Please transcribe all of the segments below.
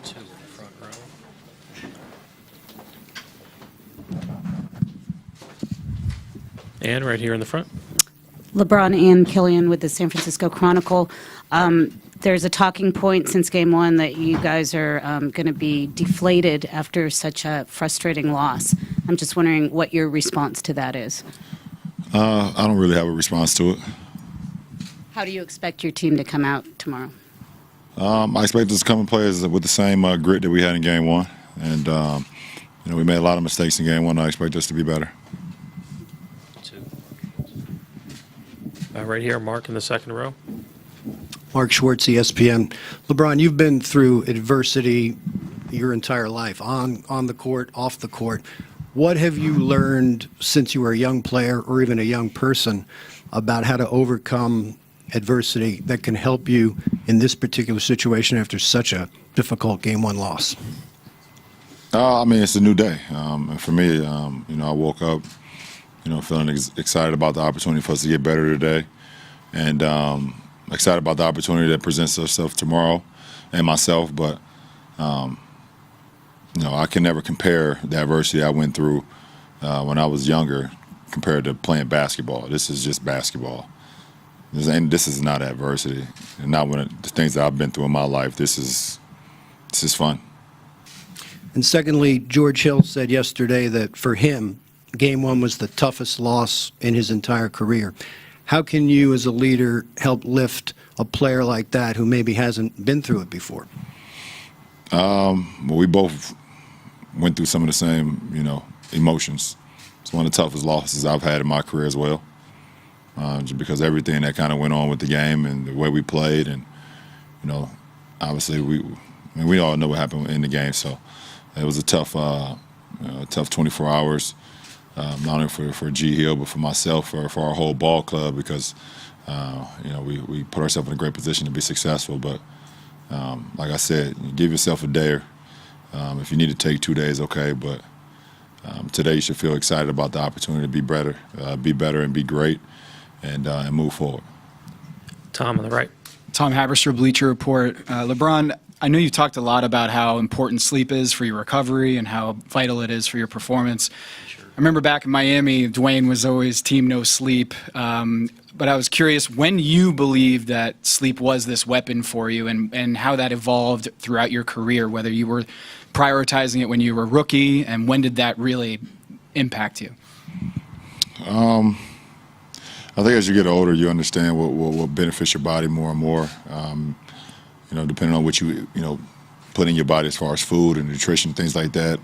Two in the front row. And right here in the front. LeBron and Killian with the San Francisco Chronicle. There's a talking point since game one that you guys are going to be deflated after such a frustrating loss. I'm just wondering what your response to that is. I don't really have a response to it. How do you expect your team to come out tomorrow? I expect us to come and play with the same grit that we had in game one. And, we made a lot of mistakes in game one. I expect us to be better. Two. Right here, Mark in the second row. Mark Schwartz, ESPN. LeBron, you've been through adversity your entire life, on the court, off the court. What have you learned since you were a young player or even a young person about how to overcome adversity that can help you in this particular situation after such a difficult game one loss? It's a new day. And for me, I woke up, feeling excited about the opportunity for us to get better today. And excited about the opportunity that presents itself tomorrow and myself. But, I can never compare the adversity I went through when I was younger compared to playing basketball. This is just basketball. This is not adversity. And not the things that I've been through in my life. This is fun. And secondly, George Hill said yesterday that for him, game one was the toughest loss in his entire career. How can you as a leader help lift a player like that who maybe hasn't been through it before? We both went through some of the same, emotions. It's one of the toughest losses I've had in my career as well. Just because everything that kind of went on with the game and the way we played, and obviously we all know what happened in the game. So it was a tough 24 hours, not only for G Hill but for myself, for our whole ball club, because we put ourselves in a great position to be successful. But like I said, you give yourself a day. If you need to take 2 days, okay. But today you should feel excited about the opportunity to be better, and be great. And move forward. Tom on the right. Tom Haberster, Bleacher Report. LeBron, I know you've talked a lot about how important sleep is for your recovery and how vital it is for your performance. Sure. I remember back in Miami, Dwayne was always team no sleep. But I was curious when you believed that sleep was this weapon for you, and how that evolved throughout your career, whether you were prioritizing it when you were a rookie, and when did that really impact you? I think as you get older, you understand what benefits your body more and more. Depending on what you put in your body as far as food and nutrition, things like that.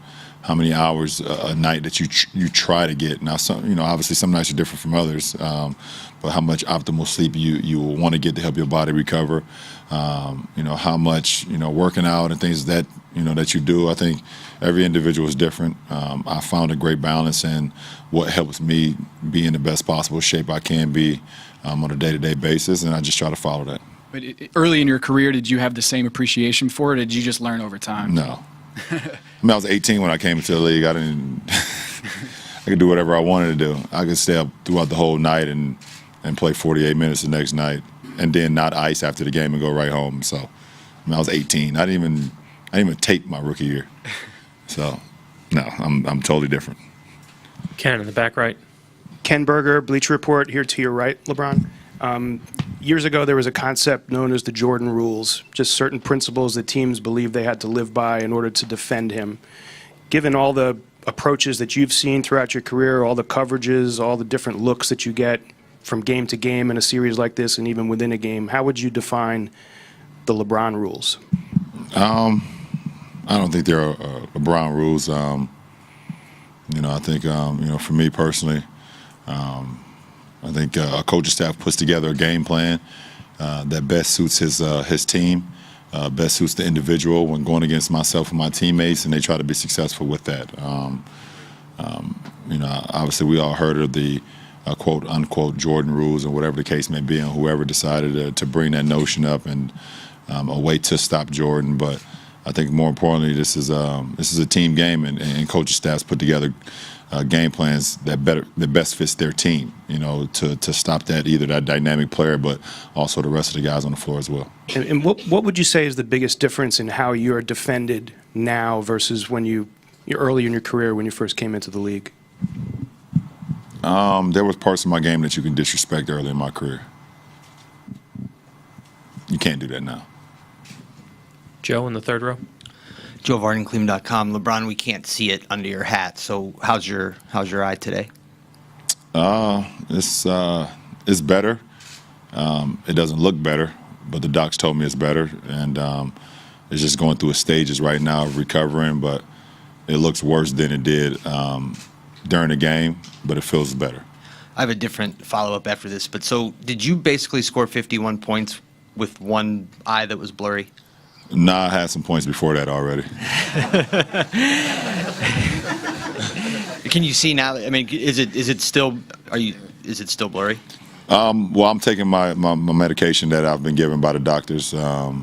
How many hours a night that you try to get. Now, obviously some nights are different from others, but how much optimal sleep you will want to get to help your body recover. How much working out and things that that you do. I think every individual is different. I found a great balance in what helps me be in the best possible shape I can be on a day-to-day basis, and I just try to follow that. But early in your career, did you have the same appreciation for it, or did you just learn over time? No. I was 18 when I came into the league. I could do whatever I wanted to do. I could stay up throughout the whole night and play 48 minutes the next night, and then not ice after the game and go right home. So, I was 18. I didn't even tape my rookie year. So, no, I'm totally different. Ken in the back right. Ken Berger, Bleacher Report, here to your right, LeBron. Years ago, there was a concept known as the Jordan rules, just certain principles that teams believed they had to live by in order to defend him. Given all the approaches that you've seen throughout your career, all the coverages, all the different looks that you get from game to game in a series like this and even within a game, how would you define the LeBron rules? I don't think there are LeBron rules. I think, for me personally, I think a coaching staff puts together a game plan that best suits his team, best suits the individual when going against myself and my teammates, and they try to be successful with that. Obviously we all heard of the quote unquote Jordan rules or whatever the case may be, and whoever decided to bring that notion up and a way to stop Jordan. But I think more importantly, this is a team game, and coaching staffs put together game plans that best fits their team. To stop that, either that dynamic player, but also the rest of the guys on the floor as well. And what would you say is the biggest difference in how you're defended now versus when you're early in your career when you first came into the league? There was parts of my game that you can disrespect early in my career. You can't do that now. Joe in the third row. Joe VardenClean.com. LeBron, we can't see it under your hat. So how's your eye today? It's better. It doesn't look better, but the docs told me it's better, and it's just going through stages right now of recovering. But it looks worse than it did during the game, but it feels better. I have a different follow-up after this. But so did you basically score 51 points with one eye that was blurry? Nah, I had some points before that already. Can you see now? I mean, is it still blurry? Well, I'm taking my medication that I've been given by the doctors. My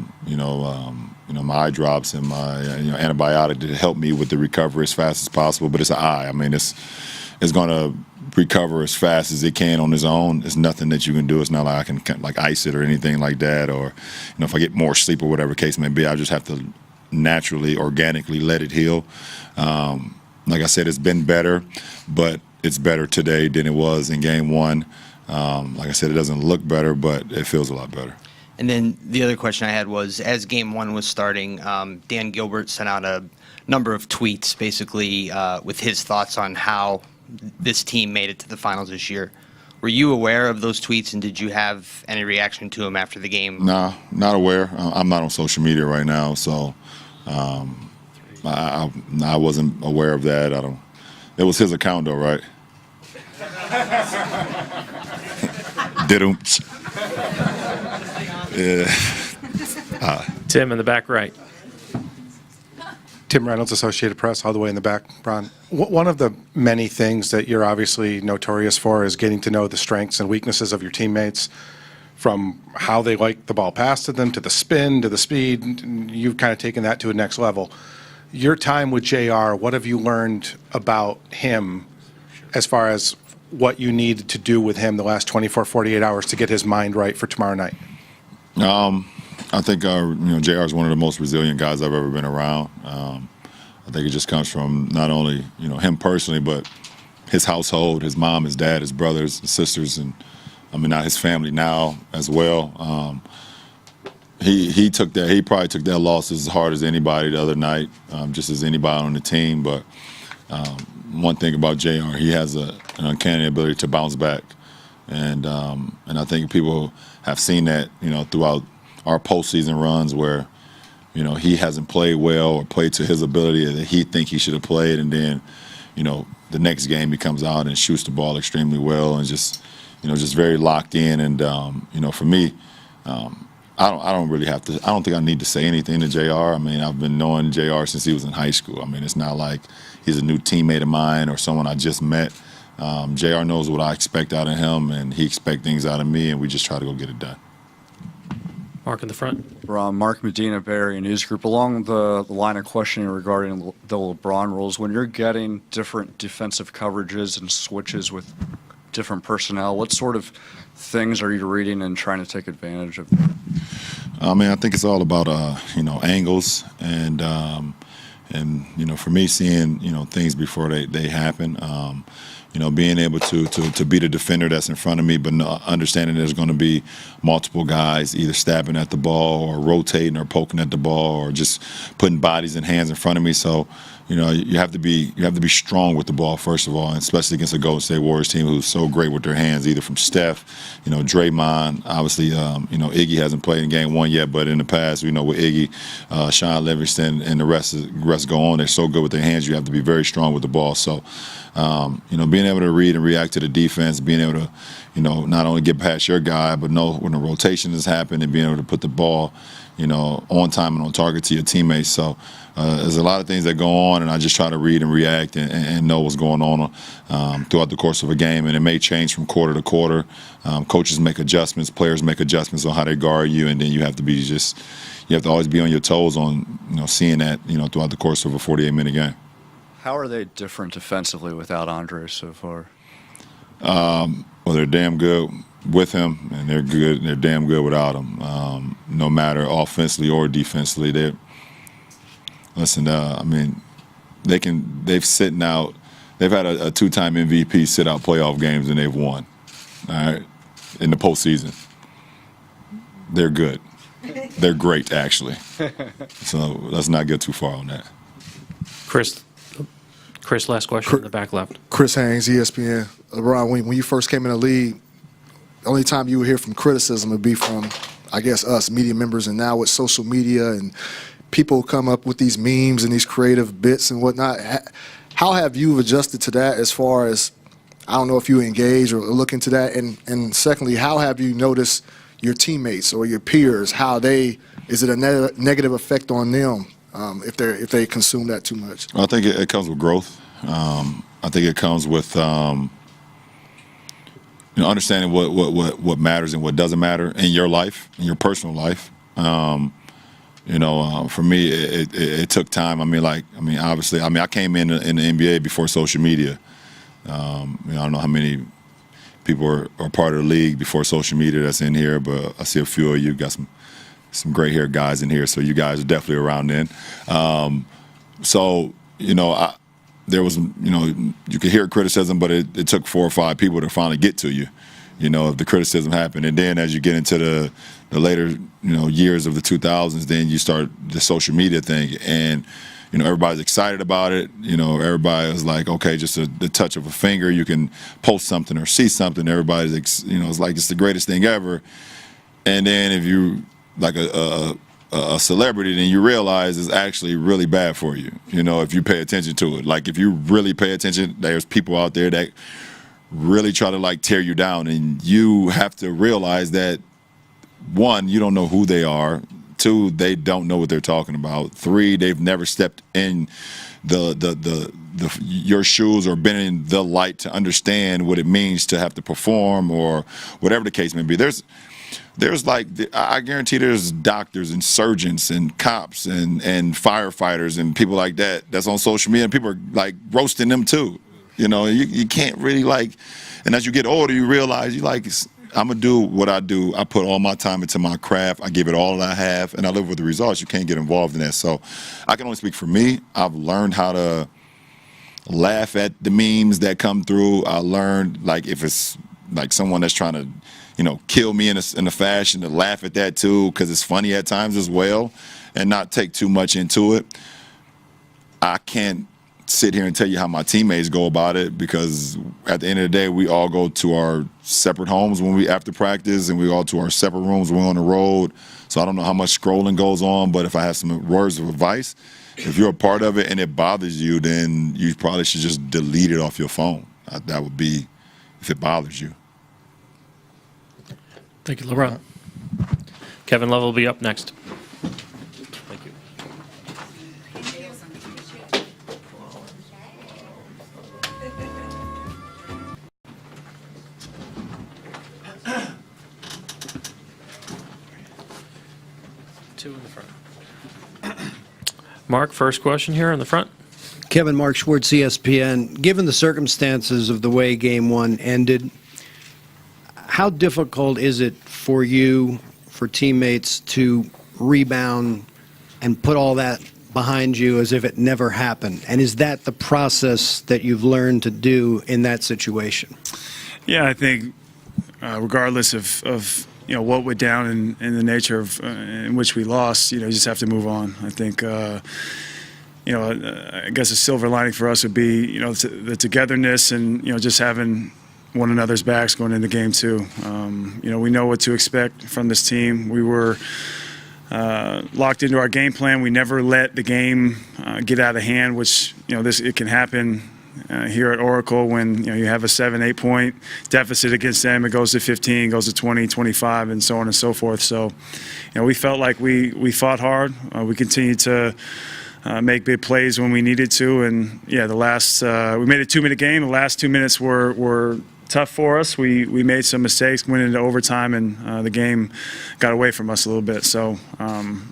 eye drops and my antibiotic to help me with the recovery as fast as possible. But it's an eye. I mean, it's going to recover as fast as it can on its own. It's nothing that you can do. It's not like I can like ice it or anything like that. Or if I get more sleep or whatever the case may be, I just have to naturally, organically let it heal. Like I said, it's been better, but it's better today than it was in game one. Like I said, it doesn't look better, but it feels a lot better. And then the other question I had was, as game one was starting, Dan Gilbert sent out a number of tweets basically with his thoughts on how this team made it to the finals this year. Were you aware of those tweets, and did you have any reaction to them after the game? Nah, not aware. I'm not on social media right now, so I wasn't aware of that. It was his account, though, right? Didn't. Yeah. Tim in the back right. Tim Reynolds, Associated Press, all the way in the back, Bron. One of the many things that you're obviously notorious for is getting to know the strengths and weaknesses of your teammates, from how they like the ball passed to them, to the spin, to the speed. You've kind of taken that to a next level. Your time with JR, what have you learned about him as far as what you needed to do with him the last 24, 48 hours to get his mind right for tomorrow night? I think JR is one of the most resilient guys I've ever been around. I think it just comes from not only him personally, but his household, his mom, his dad, his brothers, his sisters, and not his family now as well. He took that. He probably took that loss as hard as anybody the other night, just as anybody on the team. But one thing about JR, he has an uncanny ability to bounce back, and I think people have seen that throughout our postseason runs where he hasn't played well or played to his ability that he think he should have played, and then the next game he comes out and shoots the ball extremely well and just very locked in. And for me, I don't really have to. I don't think I need to say anything to JR. I've been knowing JR since he was in high school. It's not like he's a new teammate of mine or someone I just met. JR knows what I expect out of him, and he expects things out of me, and we just try to go get it done. Mark in the front. Mark Medina, Barry News Group. Along the line of questioning regarding the LeBron rules, when you're getting different defensive coverages and switches with different personnel, what sort of things are you reading and trying to take advantage of? I think it's all about angles and for me, seeing things before they happen. Being able to be the defender that's in front of me, but understanding there's going to be multiple guys either stabbing at the ball or rotating or poking at the ball or just putting bodies and hands in front of me. So, you have to be strong with the ball first of all, and especially against a Golden State Warriors team who's so great with their hands, either from Steph, Draymond. Obviously, Iggy hasn't played in game one yet, but in the past, with Iggy, Sean Livingston, and the rest go on. They're so good with their hands. You have to be very strong with the ball. So, being able to read and react to the defense, being able to, not only get past your guy, but know when the rotation has happened and being able to put the ball, on time and on target to your teammates. So there's a lot of things that go on, and I just try to read and react and know what's going on throughout the course of a game. And it may change from quarter to quarter. Coaches make adjustments, players make adjustments on how they guard you, and then you have to always be on your toes on, seeing that, throughout the course of a 48-minute game. How are they different defensively without Andre so far? Well, they're damn good with him, and they're good. They're damn good without him. No matter offensively or defensively, they listen. I mean, they've sitting out. They've had a two-time MVP sit out playoff games and they've won. All right, in the postseason, they're good. They're great, actually. So let's not get too far on that. Chris, last question in the back left. Chris Haynes, ESPN. LeBron, when you first came in the league, the only time you would hear from criticism would be from, I guess, us media members. And now with social media and people come up with these memes and these creative bits and whatnot, how have you adjusted to that as far as, I don't know if you engage or look into that? And secondly, how have you noticed your teammates or your peers, is it a negative effect on them if they consume that too much? I think it comes with growth. I think it comes with understanding what matters and what doesn't matter in your life, in your personal life. For me, it took time. Obviously, I came in the NBA before social media. I don't know how many people are part of the league before social media that's in here, but I see a few of you got some gray haired guys in here, so you guys are definitely around then. There was, you could hear criticism, but it took 4 or 5 people to finally get to you, if the criticism happened. And then as you get into the later, years of the 2000s, then you start the social media thing. And, everybody's excited about it. Everybody is like, okay, just the touch of a finger, you can post something or see something. Everybody's, it's like it's the greatest thing ever. And then if you like a celebrity, then you realize it's actually really bad for you, if you pay attention to it. Like if you really pay attention, there's people out there that really try to tear you down, and you have to realize that 1, you don't know who they are. 2, they don't know what they're talking about. 3, they've never stepped in your shoes or been in the light to understand what it means to have to perform or whatever the case may be. There's I guarantee there's doctors and surgeons and cops and firefighters and people like that that's on social media, and people are roasting them too. You can't really and as you get older, you realize I'm gonna do what I do. I put all my time into my craft. I give it all that I have, and I live with the results. You can't get involved in that. So I can only speak for me. I've learned how to laugh at the memes that come through. I learned if it's someone that's trying to kill me in a fashion, to laugh at that too, because it's funny at times as well, and not take too much into it. I can't sit here and tell you how my teammates go about it, because at the end of the day, we all go to our separate homes after practice, and we all to our separate rooms when we're on the road. So I don't know how much scrolling goes on, but if I have some words of advice, if you're a part of it and it bothers you, then you probably should just delete it off your phone. That would be if it bothers you. Thank you, LeBron. Kevin Love will be up next. Thank you. Two in the front. Mark, first question here in the front. Kevin, Mark Schwartz, ESPN. Given the circumstances of the way Game 1 ended, how difficult is it for you, for teammates, to rebound and put all that behind you as if it never happened? And is that the process that you've learned to do in that situation? Yeah, I think regardless of what went down in the nature of in which we lost, you just have to move on. I think I guess a silver lining for us would be the togetherness and just having one another's backs going into Game 2. We know what to expect from this team. We were locked into our game plan. We never let the game get out of hand, which it can happen here at Oracle when you have a 7-8 point deficit against them. It goes to 15, goes to 20, 25, and so on and so forth. So we felt like we fought hard. We continued to make big plays when we needed to, and the last we made a 2-minute game. The last 2 minutes were tough for us. We made some mistakes, went into overtime, and the game got away from us a little bit. So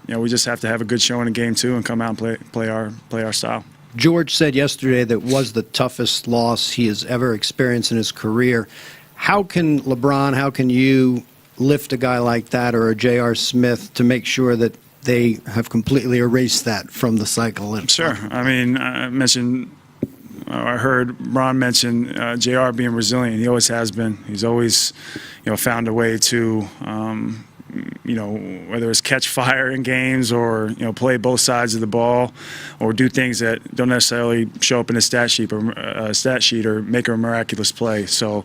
we just have to have a good showing in Game 2 and come out and play our style. George said yesterday that was the toughest loss he has ever experienced in his career. How can LeBron, how can you lift a guy like that or a J.R. Smith to make sure that they have completely erased that from the cycle? Sure. I mean, I heard Ron mention JR being resilient. He always has been. He's always, found a way to, whether it's catch fire in games or, play both sides of the ball or do things that don't necessarily show up in a stat sheet or make a miraculous play. So,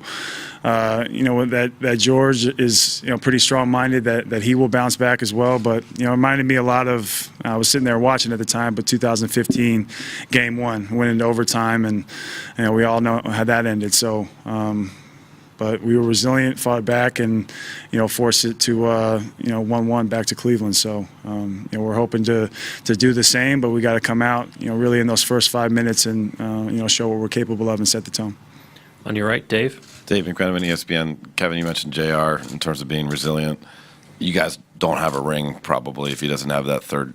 that George is, pretty strong-minded, that he will bounce back as well. But, it reminded me a lot of, I was sitting there watching at the time, but 2015 Game 1, went into overtime, and, we all know how that ended. So, but we were resilient, fought back, and, forced it to, 1-1 back to Cleveland. So, we're hoping to do the same, but we got to come out, really in those first 5 minutes and, show what we're capable of and set the tone. On your right, Dave. Dave McMenamin, ESPN. Kevin, you mentioned JR in terms of being resilient. You guys don't have a ring probably if he doesn't have that third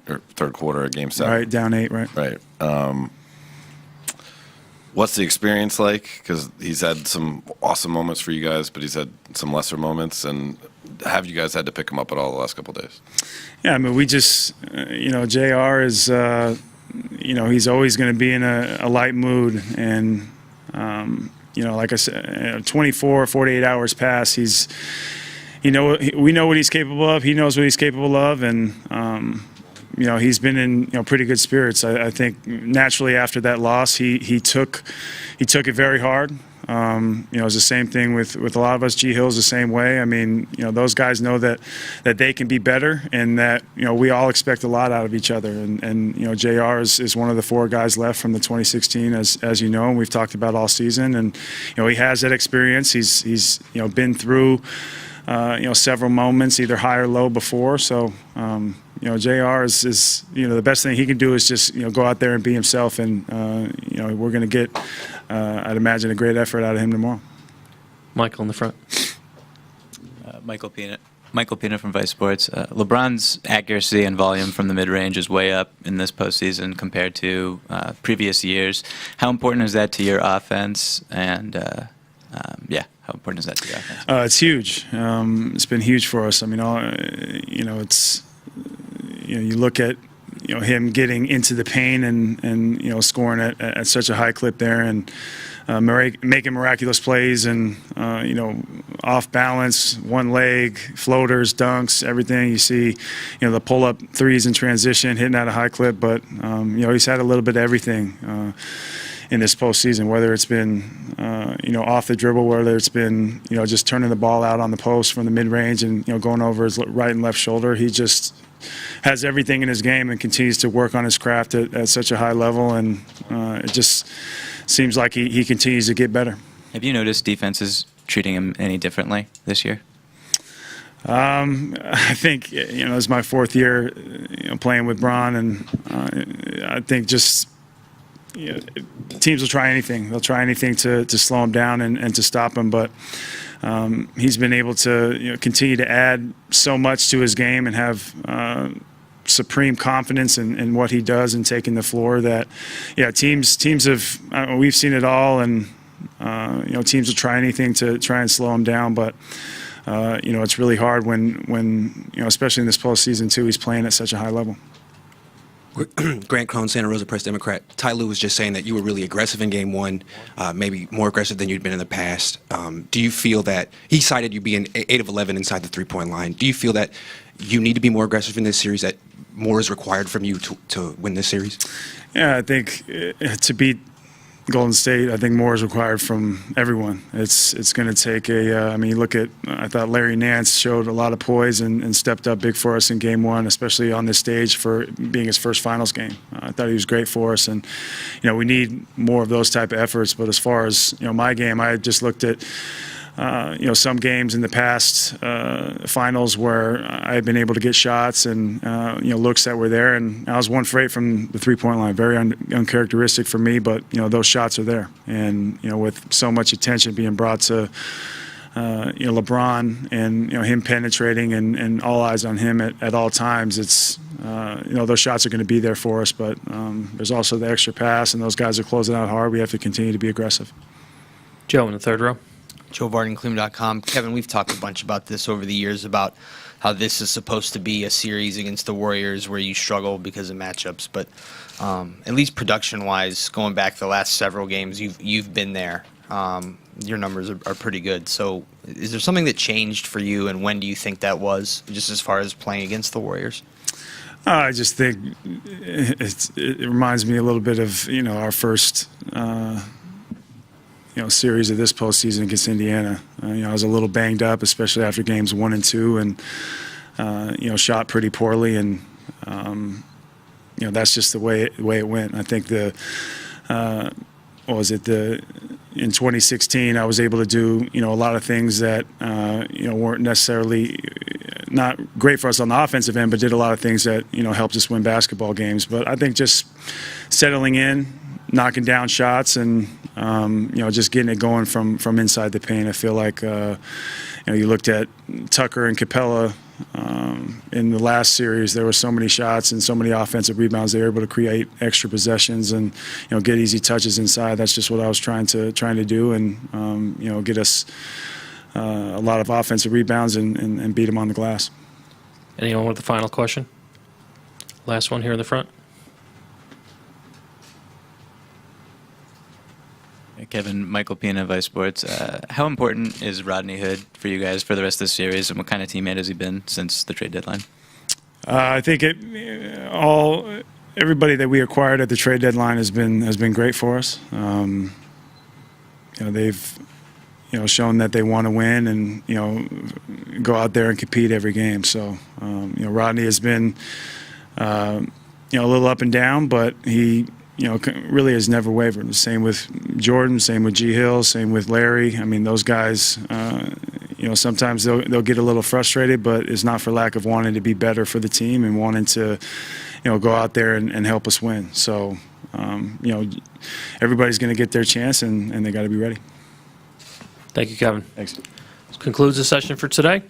quarter of Game 7. Right, down 8, right. Right. What's the experience like? Because he's had some awesome moments for you guys, but he's had some lesser moments. And have you guys had to pick him up at all the last couple of days? Yeah, I mean, we just, JR is, he's always going to be in a light mood. And, like I said, 24, 48 hours pass, we know what he's capable of. He knows what he's capable of. And, he's been in pretty good spirits. I think naturally after that loss, he took it very hard. It's the same thing with a lot of us. G Hill's the same way. I mean, those guys know that they can be better, and that we all expect a lot out of each other. And JR is one of the 4 guys left from the 2016, as you know, and we've talked about all season. And he has that experience. He's been through several moments, either high or low before. So. JR is the best thing he can do is just go out there and be himself, and we're going to get I'd imagine a great effort out of him tomorrow. Michael in the front. Michael Pina from Vice Sports. LeBron's accuracy and volume from the mid-range is way up in this postseason compared to previous years. How important is that to your offense? And how important is that to your offense? It's huge. It's been huge for us. I mean, it's. You look at him getting into the paint and scoring at such a high clip there, and making miraculous plays, and off balance, one leg, floaters, dunks, everything. You see the pull up threes in transition, hitting at a high clip. But he's had a little bit of everything in this postseason, whether it's been off the dribble, whether it's been just turning the ball out on the post from the mid range and going over his right and left shoulder. He just has everything in his game and continues to work on his craft at such a high level, and it just seems like he continues to get better. Have you noticed defenses treating him any differently this year? I think it's my 4th year playing with Bron, and I think just teams will try anything. They'll try anything to slow him down and to stop him, but he's been able to continue to add so much to his game and have supreme confidence in what he does and taking the floor that teams have we've seen it all, and teams will try anything to try and slow him down, but it's really hard when especially in this postseason too, he's playing at such a high level. Grant Crone, Santa Rosa Press Democrat. Ty Lue was just saying that you were really aggressive in Game 1, maybe more aggressive than you'd been in the past. Do you feel that he cited you being 8 of 11 inside the three-point line? Do you feel that you need to be more aggressive in this series, that more is required from you to win this series? Yeah, I think to beat Golden State, I think more is required from everyone. It's going to take I thought Larry Nance showed a lot of poise and stepped up big for us in Game 1, especially on this stage for being his first finals game. I thought he was great for us, and we need more of those type of efforts. But as far as my game, I just looked at some games in the past finals where I had been able to get shots and looks that were there, and I was 1 for 8 from the three-point line. Very uncharacteristic for me, but those shots are there, and with so much attention being brought to LeBron and him penetrating and all eyes on him at all times. It's those shots are going to be there for us, but there's also the extra pass, and those guys are closing out hard. We have to continue to be aggressive. Joe in the third row. Joe VardenClean.com. Kevin, we've talked a bunch about this over the years about how this is supposed to be a series against the Warriors where you struggle because of matchups, but at least production-wise, going back the last several games, you've been there. Your numbers are pretty good. So is there something that changed for you, and when do you think that was, just as far as playing against the Warriors? I just think it reminds me a little bit of our first series of this postseason against Indiana. I was a little banged up, especially after games 1 and 2, and shot pretty poorly, and that's just the way it went. I think in 2016 I was able to do a lot of things that weren't necessarily not great for us on the offensive end, but did a lot of things that helped us win basketball games. But I think just settling in, knocking down shots, and just getting it going from inside the paint. I feel like you looked at Tucker and Capella in the last series. There were so many shots and so many offensive rebounds. They were able to create extra possessions and get easy touches inside. That's just what I was trying to do, and get us a lot of offensive rebounds and beat them on the glass. Anyone with the final question? Last one here in the front. Kevin, Michael Pina, Vice Sports. How important is Rodney Hood for you guys for the rest of the series, and what kind of teammate has he been since the trade deadline? I think everybody that we acquired at the trade deadline has been great for us. They've shown that they want to win and go out there and compete every game. So Rodney has been a little up and down, but he really has never wavered. The same with Jordan, same with G. Hill, same with Larry. I mean, those guys, sometimes they'll get a little frustrated, but it's not for lack of wanting to be better for the team and wanting to, go out there and help us win. So, everybody's going to get their chance, and they got to be ready. Thank you, Kevin. Thanks. This concludes the session for today.